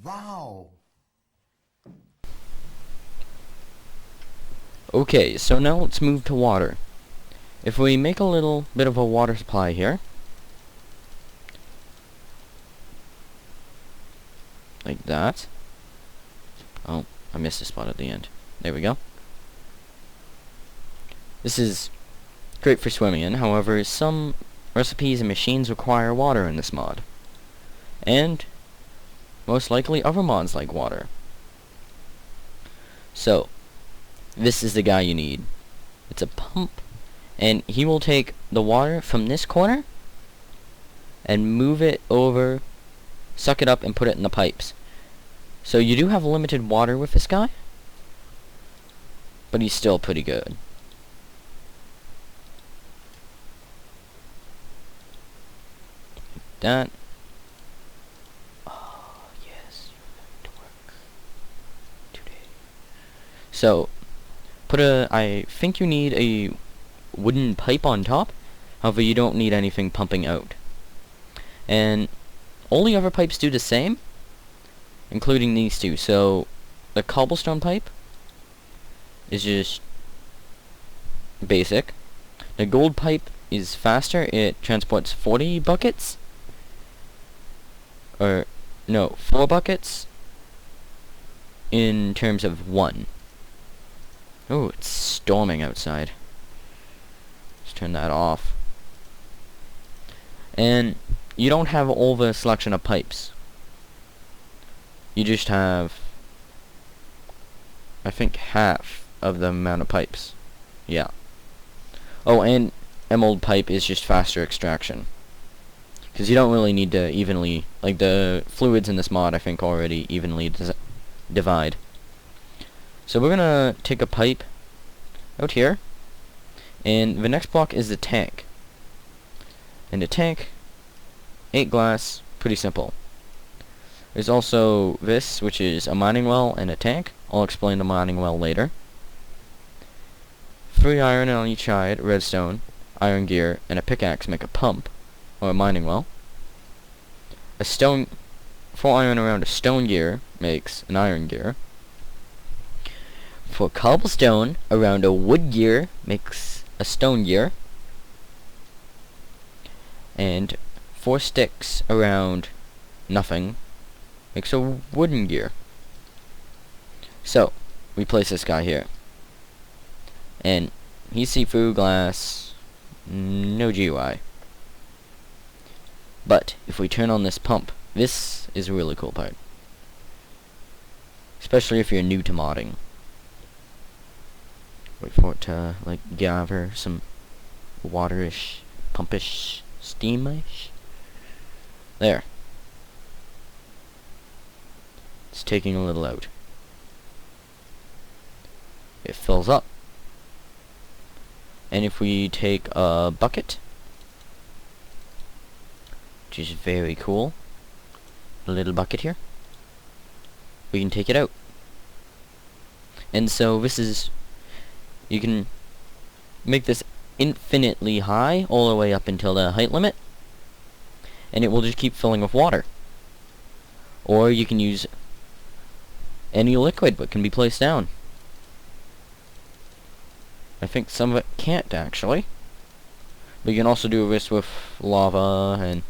Wow. Okay, so now let's move to water. If we make a little bit of a water supply here, like that. Oh, I missed a spot at the end. There we go. This is great for swimming in, however, some recipes and machines require water in this mod. And, most likely, other mods like water. So, this is the guy you need. It's a pump, and he will take the water from this corner and move it over, suck it up, and put it in the pipes. So you do have limited water with this guy, but he's still pretty good. Like that. Oh, yes, you're going to work today. So, I think you need a wooden pipe on top, however you don't need anything pumping out. And all the other pipes do the same, including these two. So the cobblestone pipe is just basic. The gold pipe is faster. It transports 40 buckets. Or, no, 4 buckets in terms of 1. Oh, it's storming outside. Let's turn that off. And you don't have all the selection of pipes. You just have, I think, half of the amount of pipes. Yeah. Oh, and emerald pipe is just faster extraction. Because you don't really need to evenly, like the fluids in this mod I think already evenly divide. So we're gonna take a pipe out here, and the next block is the tank. And the tank, 8 glass, pretty simple. There's also this, which is a mining well and a tank. I'll explain the mining well later. 3 iron on each side, redstone, iron gear, and a pickaxe make a pump, or a mining well. A stone, 4 iron around a stone gear makes an iron gear. 4 cobblestone around a wood gear makes a stone gear. And 4 sticks around nothing makes a wooden gear. So, we place this guy here. And he's see-through glass, no GUI. But, if we turn on this pump, this is a really cool part. Especially if you're new to modding. Wait for it to, like, gather some waterish, pumpish, steamish. There. It's taking a little out. It fills up. And if we take a bucket, which is very cool, a little bucket here, we can take it out. And so this is, you can make this infinitely high all the way up until the height limit, and it will just keep filling with water. Or you can use any liquid but can be placed down. I think some of it can't actually, but you can also do this with lava and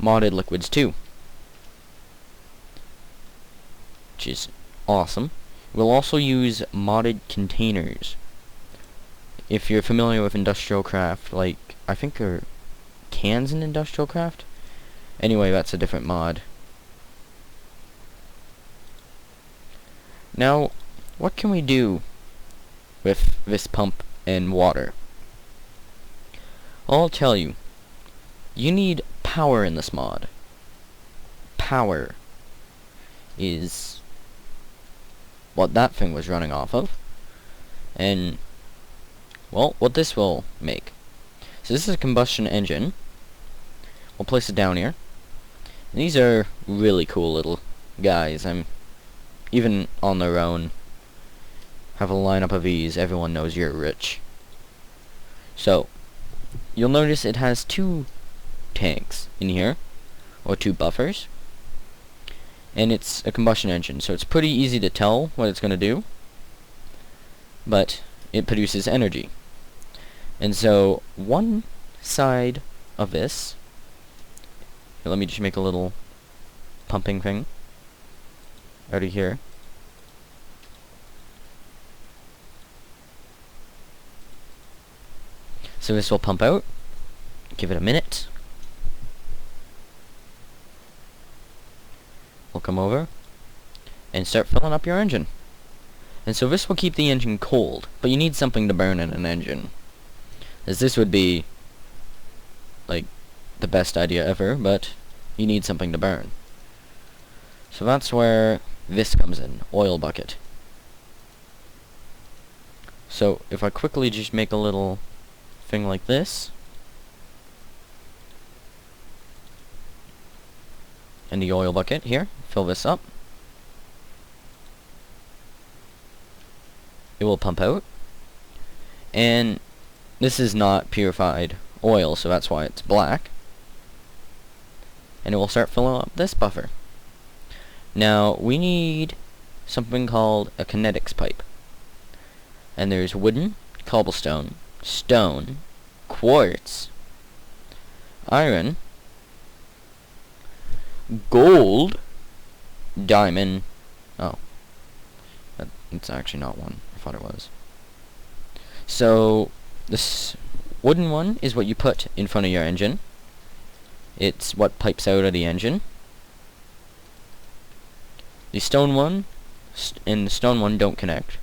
modded liquids too, which is awesome. We'll also use modded containers. If you're familiar with Industrial Craft, like, I think there are cans in Industrial Craft? Anyway, that's a different mod. Now, what can we do with this pump and water? I'll tell you. You need power in this mod. Power is what that thing was running off of. And, well, what this will make. So this is a combustion engine. We'll place it down here. And these are really cool little guys. Even on their own, have a lineup of these, everyone knows you're rich. So, you'll notice it has 2 tanks in here, or 2 buffers. and it's a combustion engine, so it's pretty easy to tell what it's going to do, but it produces energy. And so one side of this, let me just make a little pumping thing out of here. So this will pump out. Give it a minute. We'll come over and start filling up your engine. And so this will keep the engine cold, but you need something to burn in an engine, as this would be like the best idea ever, but you need something to burn. So that's where this comes in, oil bucket. So if I quickly just make a little thing like this, and the oil bucket here, fill this up, it will pump out, and this is not purified oil, so that's why it's black, and it will start filling up this buffer. Now we need something called a kinetics pipe, and there's wooden, cobblestone, stone, quartz, iron, gold, diamond. Oh, it's actually not one. I thought it was. So this wooden one is what you put in front of your engine. It's what pipes out of the engine. The stone one and the stone one don't connect.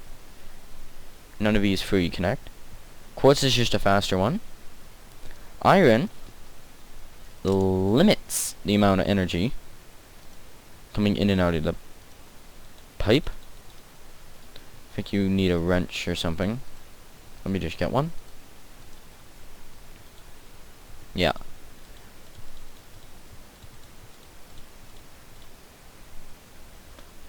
None of these three connect. Quartz is just a faster one. Iron limits the amount of energy coming in and out of the pipe. I think you need a wrench or something. Let me just get one. Yeah.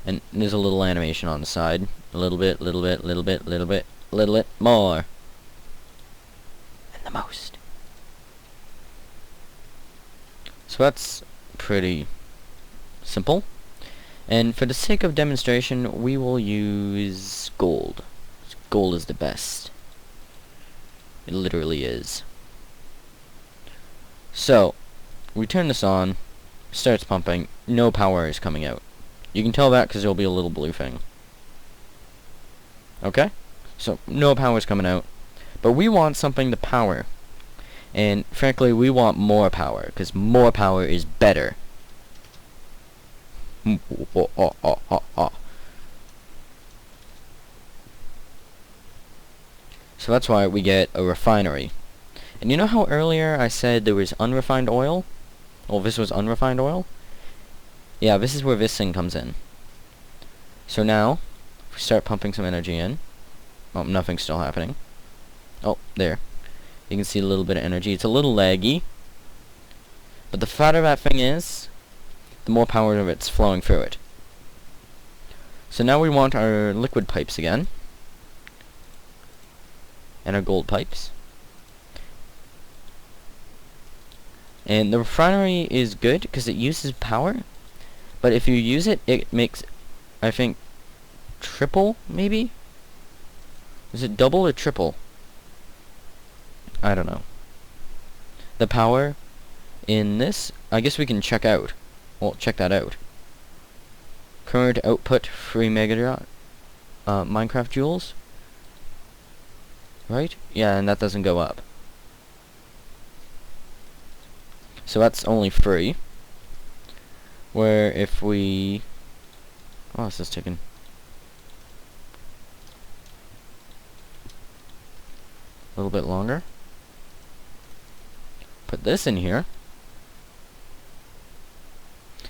And there's a little animation on the side. A little bit, little bit, little bit, little bit, little bit more. And the most. So that's pretty simple. And for the sake of demonstration, we will use gold. Gold is the best. It literally is. So, we turn this on, starts pumping, no power is coming out. You can tell that because there'll be a little blue thing. Okay? So, no power is coming out. But we want something to power. And frankly, we want more power, because more power is better. So that's why we get a refinery. And you know how earlier I said there was unrefined oil? Well, this was unrefined oil? Yeah, this is where this thing comes in. So now, if we start pumping some energy in. Oh, nothing's still happening. Oh, there. You can see a little bit of energy. It's a little laggy. But the fatter that thing is, the more power of it's flowing through it. So now we want our liquid pipes again. And our gold pipes. And the refinery is good because it uses power. But if you use it, it makes, I think, triple, maybe? Is it double or triple? I don't know. The power in this, I guess we can check out. Well, check that out. Current output 3 megawatt Minecraft joules. Right? Yeah, and that doesn't go up. So that's only 3. Where if we... Oh, this is taking... a little bit longer. Put this in here.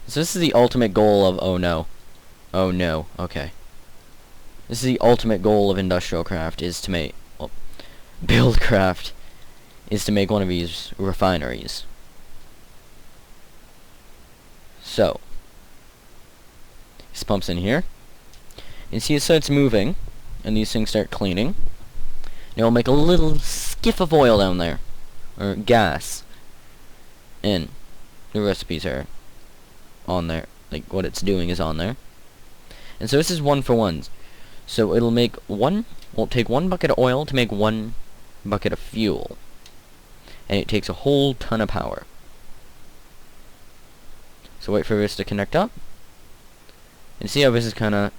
So this is the ultimate goal of... Oh no. Oh no. Okay. This is the ultimate goal of Industrial Craft, is to make... Well, Buildcraft is to make one of these refineries. So, this pumps in here. You see it starts moving, and these things start cleaning. And it'll make a little skiff of oil down there, or gas. And the recipes are on there. like what it's doing is on there. And so this is 1 for 1s. So it'll make take 1 bucket of oil to make 1 bucket of fuel. And it takes a whole ton of power. So wait for this to connect up. And see how this is kinda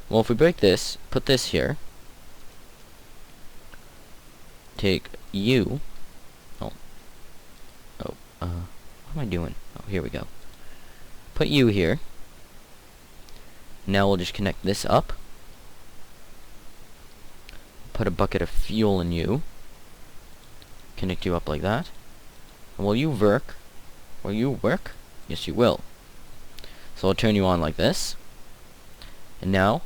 Well, if we break this, put this here. Take you. What am I doing? Oh, here we go. Put you here. Now we'll just connect this up. Put a bucket of fuel in you. Connect you up like that. And will you work? Will you work? Yes, you will. So I'll turn you on like this. And now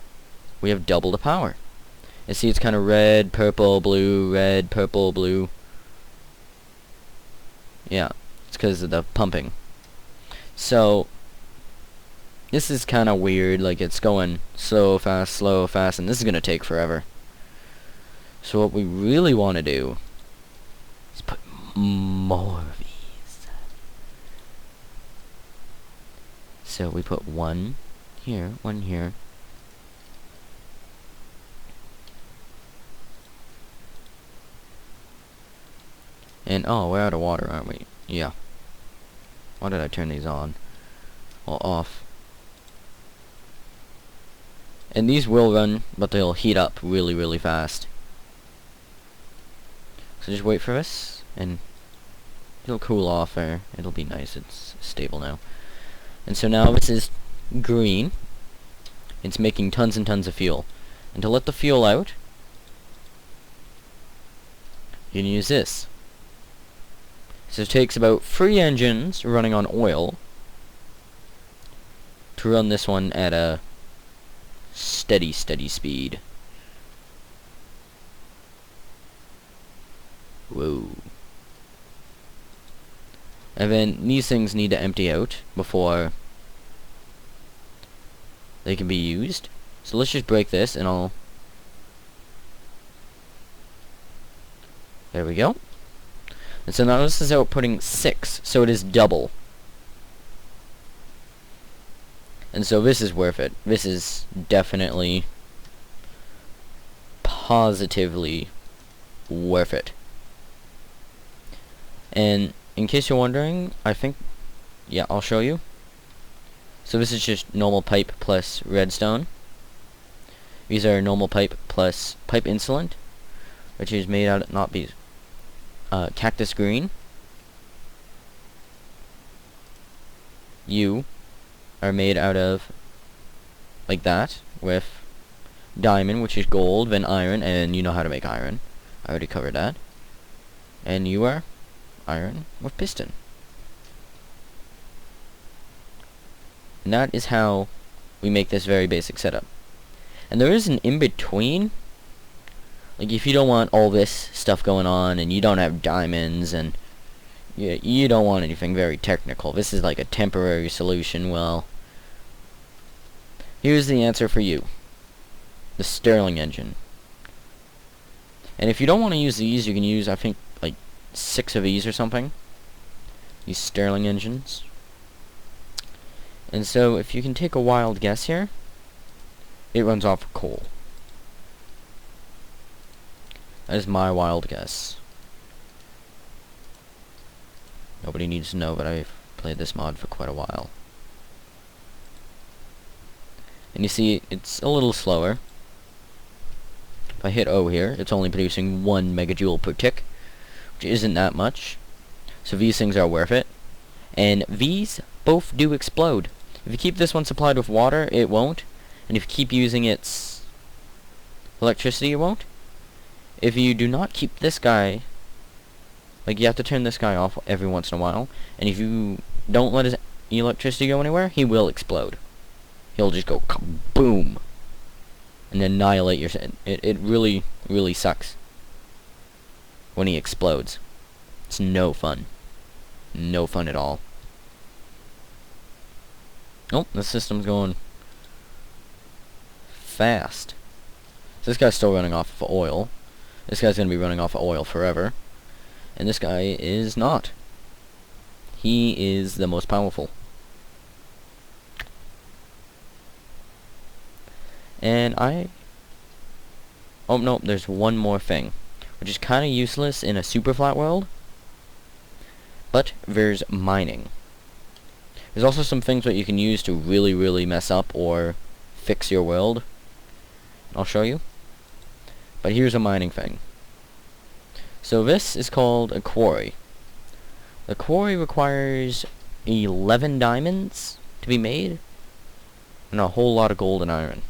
we have double the power. And see, it's kind of red, purple, blue, red, purple, blue. Yeah, it's because of the pumping. So this is kind of weird. Like, it's going slow, fast, and this is going to take forever. So what we really want to do is put more of these. So we put 1 here, 1 here. And, oh, we're out of water, aren't we? Yeah. Why did I turn these on? Well, off. And these will run, but they'll heat up really, really fast. So just wait for this, and it'll cool off, or it'll be nice. It's stable now. And so now this is green. It's making tons and tons of fuel. And to let the fuel out, you can use this. So it takes about 3 engines running on oil to run this one at a steady speed. Whoa. And then these things need to empty out before they can be used. So let's just break this and I'll... There we go. And so now this is outputting 6, so it is double. And so this is worth it. This is definitely, positively worth it. And in case you're wondering, I think, yeah, I'll show you. So this is just normal pipe plus redstone. These are normal pipe plus pipe insulant, which is made out of, not these, cactus green. You are made out of like that with diamond, which is gold, then iron, and you know how to make iron. I already covered that. And you are iron with piston. And that is how we make this very basic setup. And there is an in-between. Like, if you don't want all this stuff going on, and you don't have diamonds, and you don't want anything very technical, this is like a temporary solution, well, here's the answer for you. The Stirling engine. And if you don't want to use these, you can use, I think, like 6 of these or something. These Stirling engines. And so, if you can take a wild guess here, it runs off of coal. That is my wild guess. Nobody needs to know, but I've played this mod for quite a while. And you see, it's a little slower. If I hit O here, it's only producing 1 megajoule per tick, which isn't that much. So these things are worth it. And these both do explode. If you keep this one supplied with water, it won't. And if you keep using its electricity, it won't. If you do not keep this guy, like, you have to turn this guy off every once in a while, and if you don't let his electricity go anywhere, he will explode. He'll just go kaboom and annihilate your... It really, really sucks when he explodes. It's no fun. No fun at all. Oh, the system's going fast. So this guy's still running off of oil. This guy's going to be running off of oil forever. And this guy is not. He is the most powerful. And oh no, there's one more thing, which is kind of useless in a super flat world, but there's mining. There's also some things that you can use to really mess up or fix your world. I'll show you. But here's a mining thing. So this is called a quarry. The quarry requires 11 diamonds to be made, and a whole lot of gold and iron.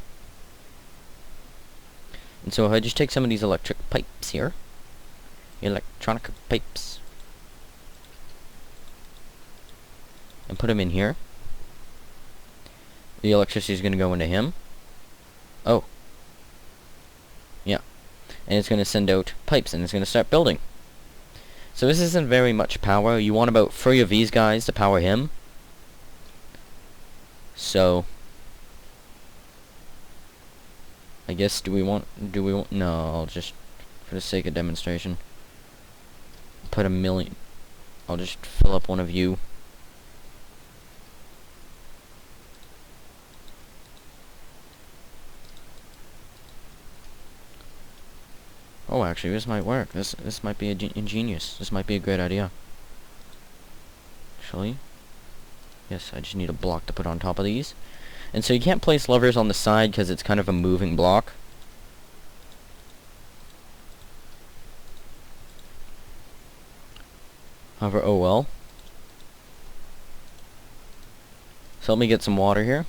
And so if I just take some of these electric pipes here, electronic pipes, and put them in here, the electricity is going to go into him. Oh. Yeah. And it's going to send out pipes, and it's going to start building. So this isn't very much power. You want about 3 of these guys to power him. So I guess do we want no, I'll just, for the sake of demonstration, put 1,000,000. I'll just fill up one of you. Oh, actually, this might work. This might be ingenious. This might be a great idea. Actually, yes, I just need a block to put on top of these. And so you can't place levers on the side because it's kind of a moving block. However, oh well. So let me get some water here.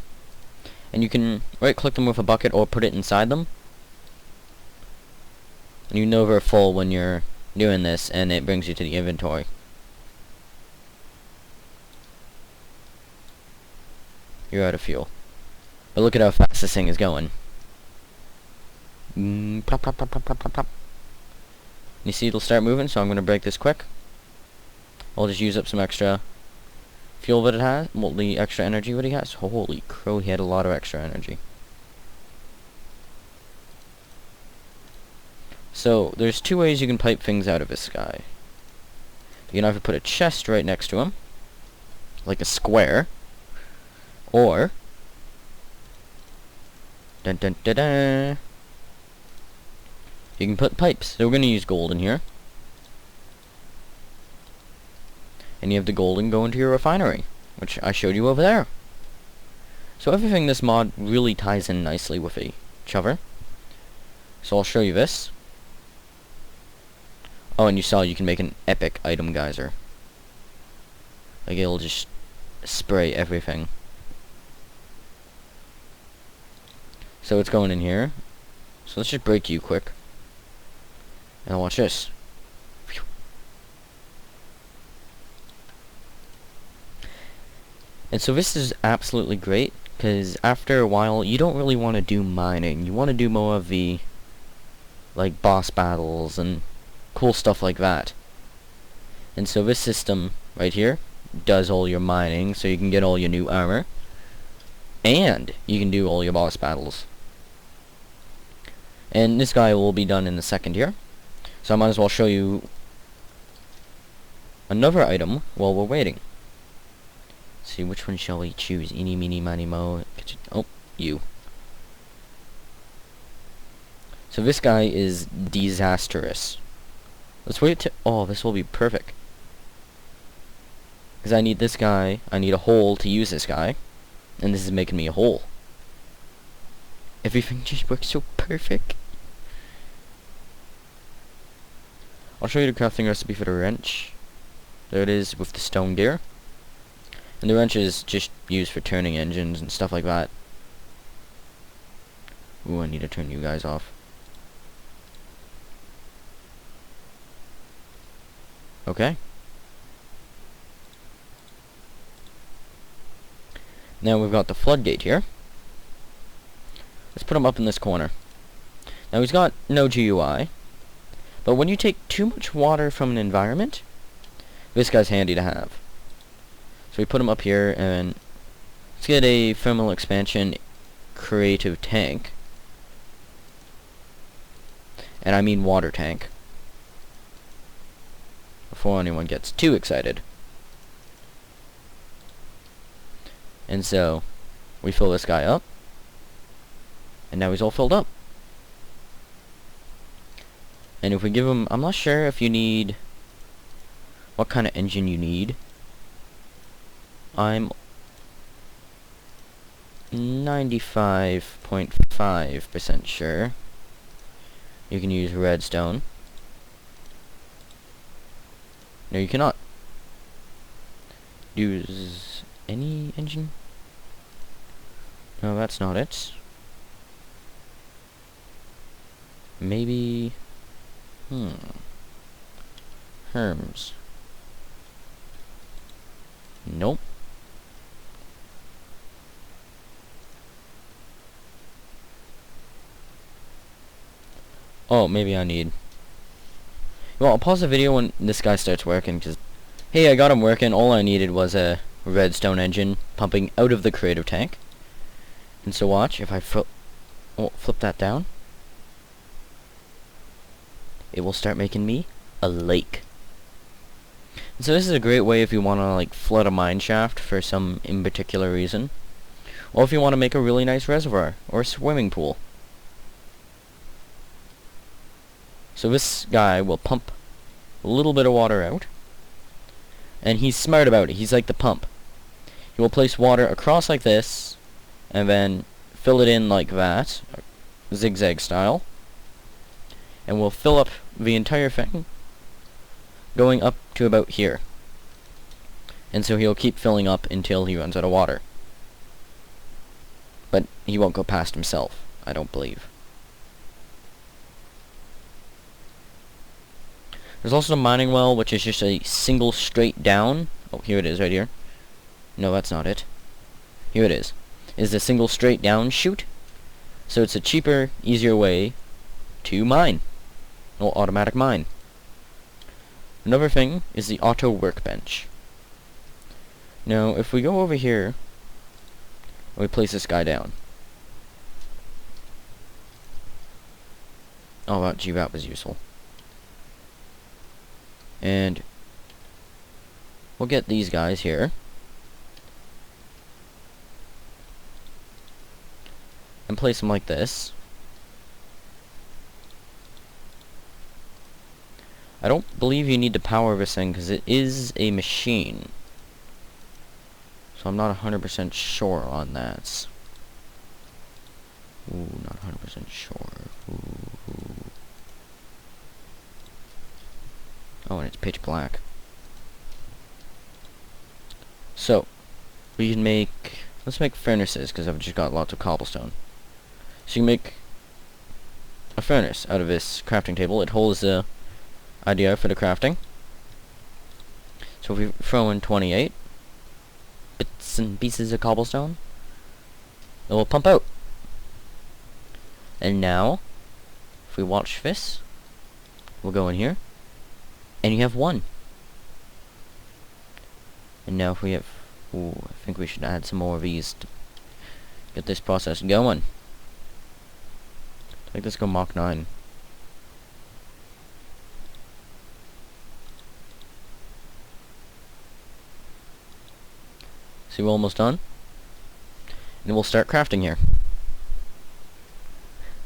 And you can right-click them with a bucket or put it inside them. And you know they're full when you're doing this, and it brings you to the inventory. You're out of fuel. But look at how fast this thing is going. Plop, plop, plop, plop, plop, plop, plop. You see it'll start moving, so I'm going to break this quick. I'll just use up some extra fuel that it has. Well, the extra energy that he has. Holy crow, he had a lot of extra energy. So, there's 2 ways you can pipe things out of this guy. You can either put a chest right next to him, like a square, or dun dun dun dun, you can put pipes. So we're going to use gold in here. And you have the golden go into your refinery, which I showed you over there. So everything in this mod really ties in nicely with each other. So I'll show you this. Oh, and you saw you can make an epic item geyser. Like, it'll just spray everything. So it's going in here. So let's just break you quick. And watch this. Phew. And so this is absolutely great, because after a while, you don't really want to do mining. You want to do more of the, like, boss battles and cool stuff like that. And so this system right here does all your mining, so you can get all your new armor, and you can do all your boss battles. And this guy will be done in a second here, so I might as well show you another item while we're waiting. Let's see, which one shall we choose? Eeny, meeny, miny, mo. Oh, you. So this guy is disastrous. Let's wait to... Oh, this will be perfect. Because I need this guy. I need a hole to use this guy. And this is making me a hole. Everything just works so perfect. I'll show you the crafting recipe for the wrench. There it is with the stone gear. And the wrench is just used for turning engines and stuff like that. Ooh, I need to turn you guys off. Okay. Now we've got the floodgate here. Let's put him up in this corner. Now he's got no GUI, but when you take too much water from an environment, this guy's handy to have. So we put him up here, and let's get a thermal expansion creative tank. And I mean water tank. Before anyone gets too excited. And so we fill this guy up, and now he's all filled up. And if we give him, I'm not sure if you need, what kind of engine you need. I'm 95.5% sure you can use redstone. No, you cannot use any engine. No, that's not it. Maybe... Herms. Nope. Oh, maybe I need... Well, I'll pause the video when this guy starts working, because... Hey, I got him working. All I needed was a redstone engine pumping out of the creative tank. And so watch, if I flip that down, it will start making me a lake. And so this is a great way if you want to like flood a mine shaft for some in particular reason, or if you want to make a really nice reservoir or a swimming pool. So this guy will pump a little bit of water out, and he's smart about it. He's like the pump. He will place water across like this, and then fill it in like that, zigzag style, and we'll fill up the entire thing, going up to about here. And so he'll keep filling up until he runs out of water. But he won't go past himself, I don't believe. There's also the mining well, which is just a single straight down. Oh, here it is, right here. No, that's not it. Here it is. Is the single straight down chute. So it's a cheaper, easier way to mine. Or automatic mine. Another thing is the auto workbench. Now, if we go over here, and we place this guy down. Oh, gee, that was useful. And we'll get these guys here. And place them like this. I don't believe you need to power this thing because it is a machine. So I'm not 100% sure on that. Ooh, not 100% sure. Ooh. Oh, and it's pitch black. So, we can make... Let's make furnaces, because I've just got lots of cobblestone. So you can make a furnace out of this crafting table. It holds the idea for the crafting. So if we throw in 28 bits and pieces of cobblestone, it will pump out. And now, if we watch this, we'll go in here, and you have one. And now if we have... Ooh, I think we should add some more of these to get this process going. I think let's go Mach 9. See, we're almost done. And we'll start crafting here.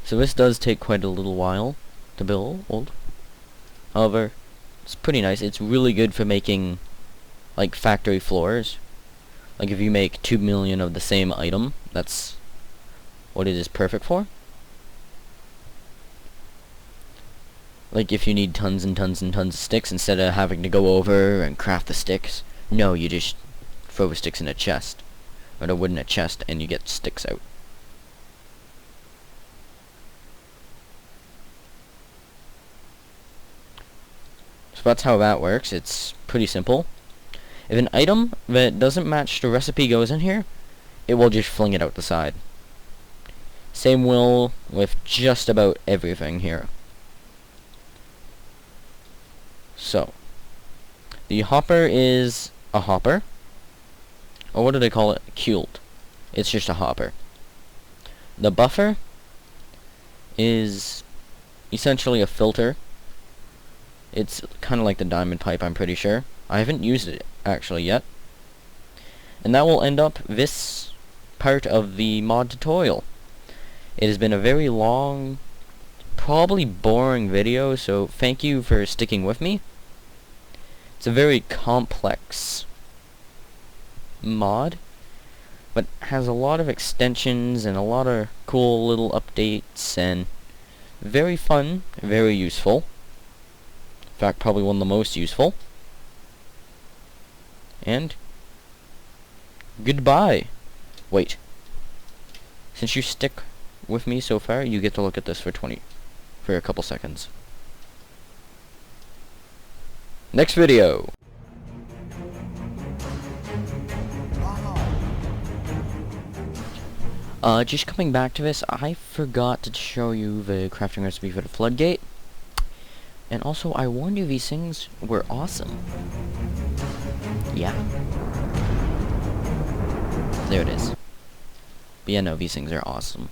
So this does take quite a little while to build. However, it's pretty nice. It's really good for making like factory floors. Like if you make 2 million of the same item, that's what it is perfect for. Like if you need tons and tons and tons of sticks, instead of having to go over and craft the sticks, no, you just throw the sticks in a chest. Or the wood in a chest and you get sticks out. So that's how that works. It's pretty simple. If an item that doesn't match the recipe goes in here, it will just fling it out the side. Same will with just about everything here. So, the hopper is a hopper. Or what do they call it? Culed. It's just a hopper. The buffer is essentially a filter. It's kind of like the diamond pipe, I'm pretty sure. I haven't used it actually yet. And that will end up this part of the mod tutorial. It has been a very long, probably boring video, so thank you for sticking with me. It's a very complex mod, but has a lot of extensions and a lot of cool little updates, and very fun, very useful. In fact, probably one of the most useful. And goodbye. Wait. Since you stick with me so far, you get to look at this for a couple seconds. Next video. Just coming back to this, I forgot to show you the crafting recipe for the floodgate. And also, I warned you these things were awesome. Yeah. There it is. But yeah, no, these things are awesome.